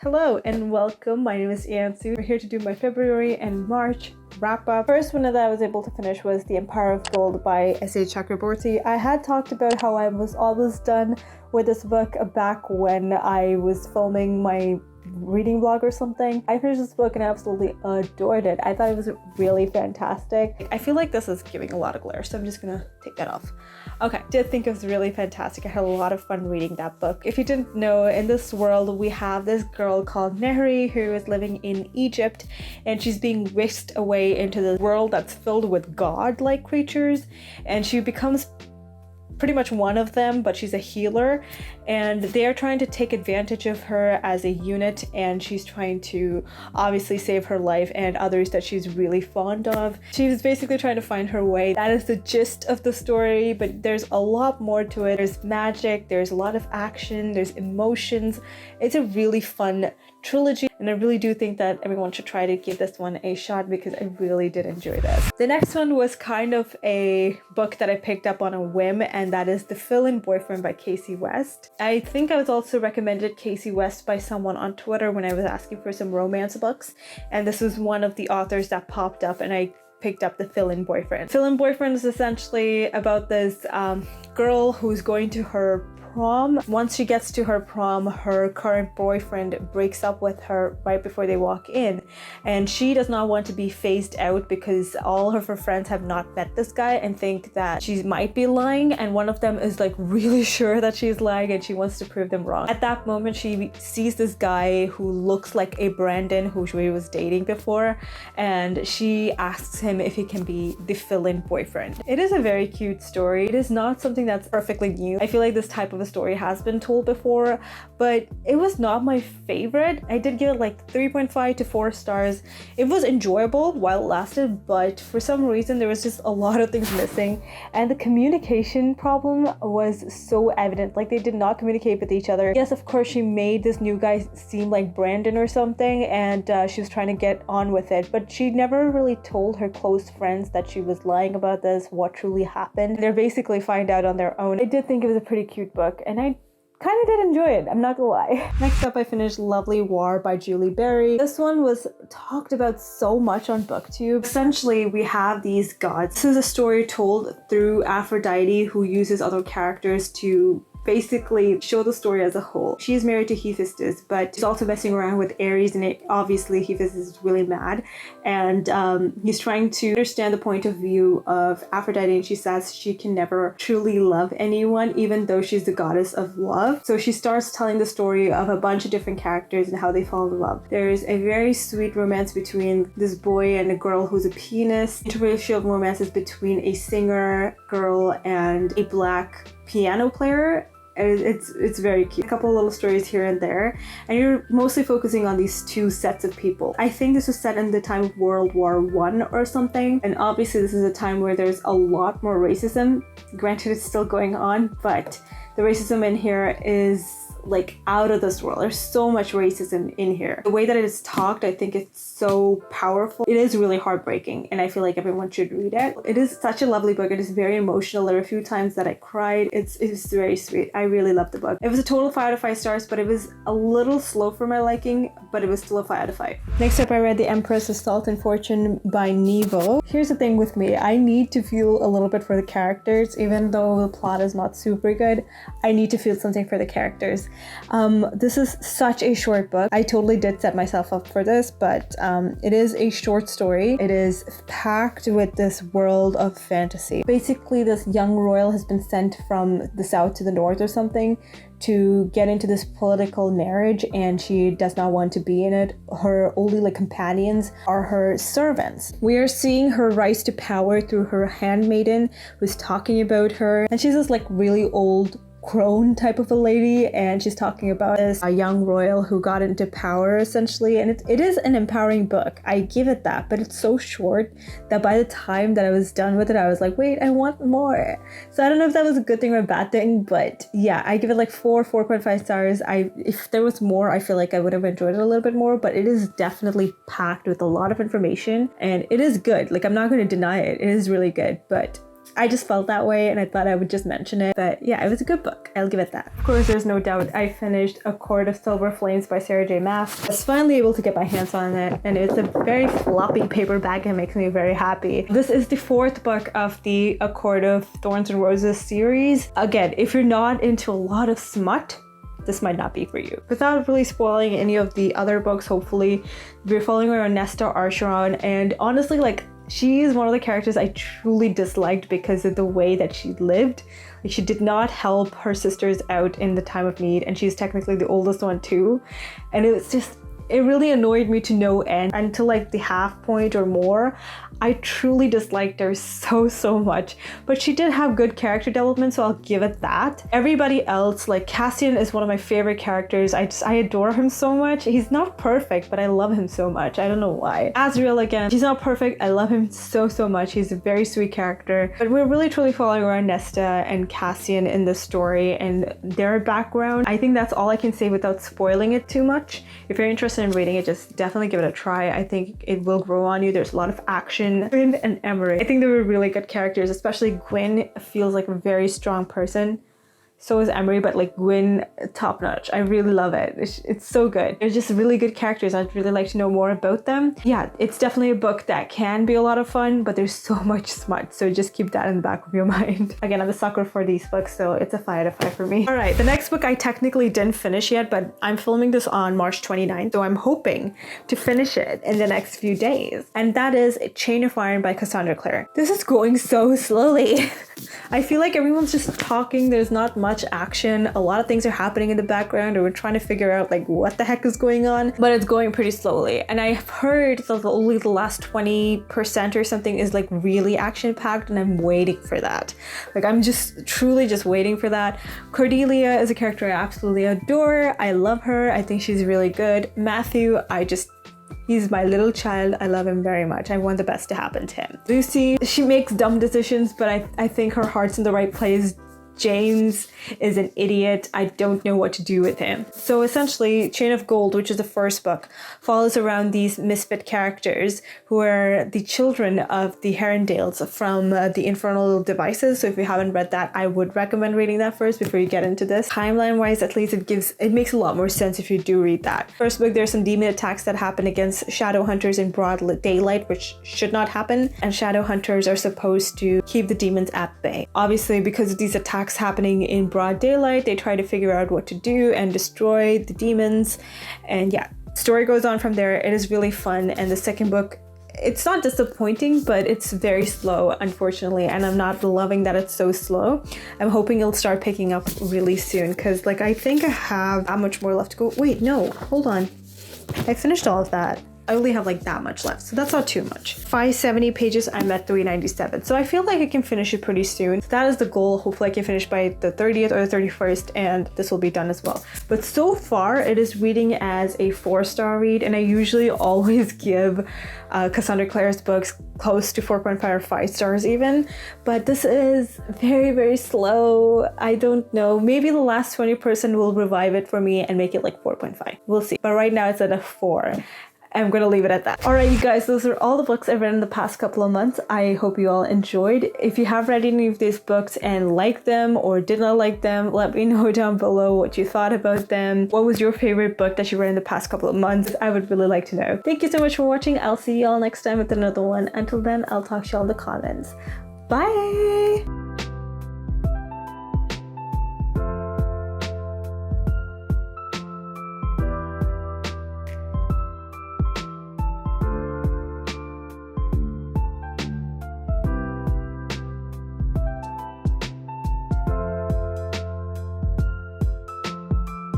Hello and welcome. My name is Ansu. We're here to do my February and March wrap up. First one that I was able to finish was The Empire of Gold by S.A. Chakraborty. I had talked about how I was almost done with this book back when I was filming my reading vlog or something. I finished this book and I absolutely adored it. I thought it was really fantastic. I feel like this is giving a lot of glare, so I'm just gonna take that off. Okay, did think it was really fantastic. I had a lot of fun reading that book. If you didn't know, in this world we have this girl called Nghi who is living in Egypt, and she's being whisked away into the world that's filled with god-like creatures, and she becomes pretty much one of them, but she's a healer, and they're trying to take advantage of her as a unit, and she's trying to obviously save her life and others that she's really fond of. She's basically trying to find her way. That is the gist of the story, but there's a lot more to it. There's magic, there's a lot of action, there's emotions. It's a really fun trilogy, and I really do think that everyone should try to give this one a shot because I really did enjoy this. The next one was kind of a book that I picked up on a whim, and that is The Fill-In Boyfriend by Kasie West. I think I was also recommended Kasie West by someone on Twitter when I was asking for some romance books, and this was one of the authors that popped up, and I picked up The Fill-In Boyfriend. Fill-In Boyfriend is essentially about this girl who's going to her prom. Once she gets to her prom, her current boyfriend breaks up with her right before they walk in, and she does not want to be phased out because all of her friends have not met this guy and think that she might be lying, and one of them is like really sure that she's lying and she wants to prove them wrong. At that moment, she sees this guy who looks like a Brandon who she was dating before, and she asks him if he can be the fill-in boyfriend. It is a very cute story. It is not something that's perfectly new. I feel like this type of a story has been told before, but it was not my favorite. I did give it like 3.5 to 4 stars. It was enjoyable while it lasted, but for some reason there was just a lot of things missing, and the communication problem was so evident. Like, they did not communicate with each other. Yes, of course, she made this new guy seem like Brandon or something, and she was trying to get on with it, but she never really told her close friends that she was lying about this, what truly happened. They're basically find out on their own. I did think it was a pretty cute book, and I kind of did enjoy it, I'm not gonna lie. Next up, I finished Lovely War by Julie Berry. This one was talked about so much on Booktube. Essentially, we have these gods. This is a story told through Aphrodite, who uses other characters to basically show the story as a whole. She is married to Hephaestus, but she's also messing around with Ares, and obviously Hephaestus is really mad, and he's trying to understand the point of view of Aphrodite, and she says she can never truly love anyone, even though she's the goddess of love. So she starts telling the story of a bunch of different characters and how they fall in love. There's a very sweet romance between this boy and a girl who's a pianist. Interracial romances between a singer girl and a black piano player. It's very cute. A couple of little stories here and there, and you're mostly focusing on these two sets of people. I think this was set in the time of World War I or something, and obviously this is a time where there's a lot more racism. Granted, it's still going on, but the racism in here is like out of this world. There's so much racism in here. The way that it is talked, I think it's so powerful. It is really heartbreaking, and I feel like everyone should read it. It is such a lovely book. It is very emotional. There were a few times that I cried. It's very sweet. I really loved the book. It was a total 5 out of 5 stars, but it was a little slow for my liking, but it was still a 5 out of 5. Next up, I read The Empress of Salt and Fortune by Nghi. Here's the thing with me. I need to feel a little bit for the characters, even though the plot is not super good. I need to feel something for the characters. This is such a short book. I totally did set myself up for this, but it is a short story. It is packed with this world of fantasy. Basically, this young royal has been sent from the south to the north or something to get into this political marriage, and she does not want to be in it. Her only companions are her servants. We are seeing her rise to power through her handmaiden who's talking about her, and she's this really old crone type of a lady, and she's talking about this a young royal who got into power essentially, and it is an empowering book. I give it that, but it's so short that by the time that I was done with it, I was like, wait, I want more. So I don't know if that was a good thing or a bad thing, but yeah, I give it 4.5 stars. If there was more, I feel like I would have enjoyed it a little bit more, but it is definitely packed with a lot of information, and it is good. I'm not going to deny it. It is really good, but I just felt that way and I thought I would just mention it. But yeah, it was a good book. I'll give it that. Of course, there's no doubt I finished A Court of Silver Flames by Sarah J Maas. I was finally able to get my hands on it, and it's a very floppy paperback and makes me very happy. This is the 4th book of the A Court of Thorns and Roses series. Again, if you're not into a lot of smut, this might not be for you. Without really spoiling any of the other books, hopefully, we're following around Nesta Archeron, and honestly, like, she is one of the characters I truly disliked because of the way that she lived. Like, she did not help her sisters out in the time of need, and she's technically the oldest one too. And it really annoyed me to no end. Until like the half point or more, I truly disliked her so much. But she did have good character development, so I'll give it that. Everybody else, like Cassian is one of my favorite characters. I adore him so much. He's not perfect, but I love him so much. I don't know why. Azriel, again, he's not perfect. I love him so much. He's a very sweet character. But we're really truly following around Nesta and Cassian in this story and their background. I think that's all I can say without spoiling it too much. If you're interested in reading it, just definitely give it a try. I think it will grow on you. There's a lot of action. Gwyn and Emery, I think they were really good characters, especially Gwyn feels like a very strong person. So is Emery, but like Gwyn, top notch. I really love it. It's so good. They're just really good characters. I'd really like to know more about them. Yeah, it's definitely a book that can be a lot of fun, but there's so much smut. So just keep that in the back of your mind. Again, I'm a sucker for these books, so it's a 5 out of 5 for me. All right, the next book I technically didn't finish yet, but I'm filming this on March 29th, so I'm hoping to finish it in the next few days. And that is Chain of Iron by Cassandra Clare. This is going so slowly. I feel like everyone's just talking. There's not much action. A lot of things are happening in the background, or we're trying to figure out like what the heck is going on, but it's going pretty slowly. And I've heard that only the last 20% or something is like really action packed, and I'm waiting for that. Like, I'm just truly just waiting for that. Cordelia is a character I absolutely adore. I love her. I think she's really good. Matthew, he's my little child. I love him very much. I want the best to happen to him. Lucy, she makes dumb decisions, but I think her heart's in the right place. James is an idiot. I don't know what to do with him. So essentially, Chain of Gold, which is the first book, follows around these misfit characters who are the children of the Herondales from the Infernal Devices. So if you haven't read that, I would recommend reading that first before you get into this. Timeline-wise, at least it makes a lot more sense if you do read that. First book, there's some demon attacks that happen against shadow hunters in broad daylight, which should not happen. And shadow hunters are supposed to keep the demons at bay. Obviously, because of these attacks happening in broad daylight, they try to figure out what to do and destroy the demons. And yeah, story goes on from there. It is really fun. And the second book, it's not disappointing, but it's very slow, unfortunately, and I'm not loving that it's so slow. I'm hoping it'll start picking up really soon, because like I think I have that much more left to go. Wait, no, hold on, I finished all of that. I only have like that much left, so that's not too much. 570 pages, I'm at 397, so I feel like I can finish it pretty soon. So that is the goal. Hopefully I can finish by the 30th or the 31st, and this will be done as well. But so far it is reading as a 4-star read, and I usually always give Cassandra Clare's books close to 4.5 or 5 stars even, but this is very slow. I don't know, maybe the last 20% will revive it for me and make it like 4.5. We'll see, but right now it's at a 4. I'm gonna leave it at that. Alright, you guys, those are all the books I've read in the past couple of months. I hope you all enjoyed. If you have read any of these books and liked them or did not like them, let me know down below what you thought about them. What was your favorite book that you read in the past couple of months? I would really like to know. Thank you so much for watching. I'll see you all next time with another one. Until then, I'll talk to you all in the comments. Bye!